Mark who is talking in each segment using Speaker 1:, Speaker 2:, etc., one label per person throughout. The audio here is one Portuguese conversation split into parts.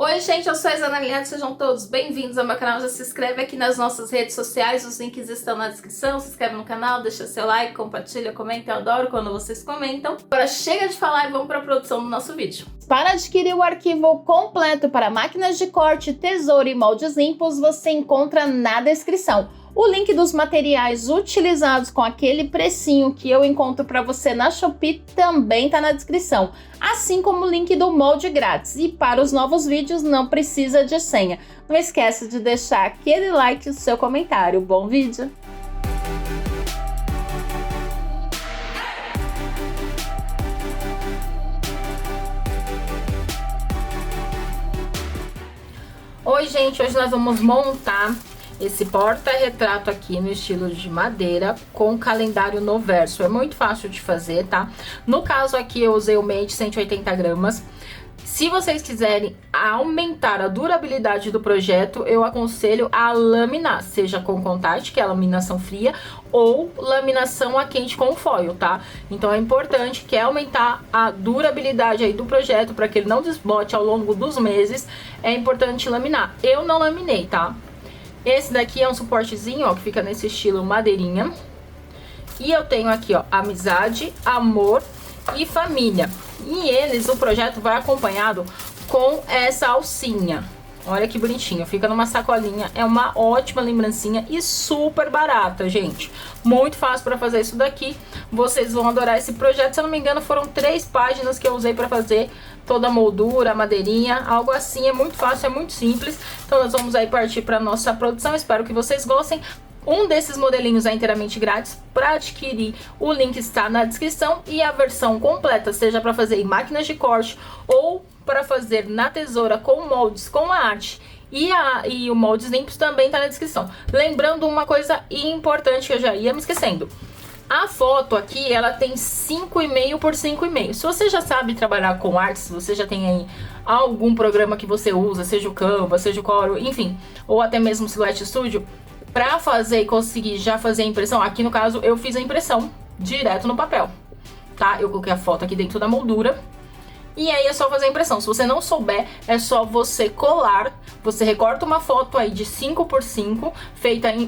Speaker 1: Oi gente, eu sou a Isana Linhares, sejam todos bem-vindos ao meu canal. Já se inscreve aqui nas nossas redes sociais, os links estão na descrição. Se inscreve no canal, deixa seu like, compartilha, comenta, eu adoro quando vocês comentam. Agora chega de falar e vamos para a produção do nosso vídeo. Para adquirir o arquivo completo para máquinas de corte, tesoura e moldes limpos, você encontra na descrição. O link dos materiais utilizados com aquele precinho que eu encontro para você na Shopee também está na descrição, assim como o link do molde grátis. E para os novos vídeos não precisa de senha. Não esqueça de deixar aquele like e o seu comentário. Bom vídeo! Oi gente, hoje nós vamos montar esse porta-retrato aqui no estilo de madeira com calendário no verso. É muito fácil de fazer, tá? No caso aqui eu usei o meio de 180 gramas. Se vocês quiserem aumentar a durabilidade do projeto, eu aconselho a laminar, seja com contact, que é a laminação fria, ou laminação a quente com foil, tá? Então é importante que aumentar a durabilidade aí do projeto para que ele não desbote ao longo dos meses. É importante laminar. Eu não laminei, tá? Esse daqui é um suportezinho, ó, que fica nesse estilo madeirinha. E eu tenho aqui, ó, amizade, amor e família. E eles, o projeto vai acompanhado com essa alcinha. Olha que bonitinho, fica numa sacolinha, é uma ótima lembrancinha e super barata, gente. Muito fácil para fazer isso daqui, vocês vão adorar esse projeto. Se eu não me engano, foram 3 páginas que eu usei para fazer toda a moldura, a madeirinha, algo assim. É muito fácil, é muito simples. Então nós vamos aí partir para nossa produção, espero que vocês gostem. Um desses modelinhos é inteiramente grátis. Para adquirir, o link está na descrição. E a versão completa, seja para fazer em máquinas de corte ou para fazer na tesoura com moldes, com a arte e o moldes limpos, também está na descrição. Lembrando uma coisa importante que eu já ia me esquecendo. A foto aqui, ela tem 5,5 por 5,5. Se você já sabe trabalhar com artes, se você já tem aí algum programa que você usa, seja o Canva, seja o Corel, enfim, ou até mesmo o Silhouette Studio, para fazer e conseguir já fazer a impressão, aqui no caso eu fiz a impressão direto no papel, tá? Eu coloquei a foto aqui dentro da moldura e aí é só fazer a impressão. Se você não souber, é só você colar. Você recorta uma foto aí de 5 por 5,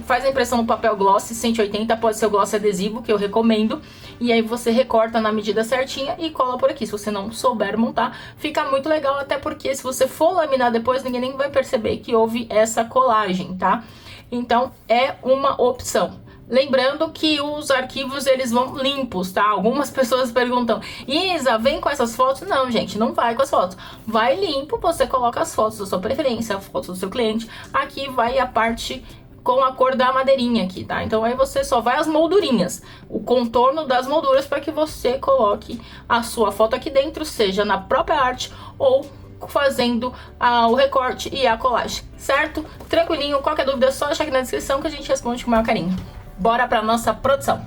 Speaker 1: faz a impressão no papel gloss 180, pode ser o gloss adesivo, que eu recomendo. E aí você recorta na medida certinha e cola por aqui. Se você não souber montar, fica muito legal, até porque se você for laminar depois, ninguém nem vai perceber que houve essa colagem, tá? Então é uma opção. Lembrando que os arquivos, eles vão limpos, tá? Algumas pessoas perguntam, Isa, vem com essas fotos? Não, gente, não vai com as fotos. Vai limpo, você coloca as fotos da sua preferência, as fotos do seu cliente. Aqui vai a parte com a cor da madeirinha aqui, tá? Então aí você só vai as moldurinhas, o contorno das molduras, para que você coloque a sua foto aqui dentro, seja na própria arte ou fazendo o recorte e a colagem, certo? Tranquilinho, qualquer dúvida é só deixar aqui na descrição que a gente responde com o maior carinho. Bora pra nossa produção!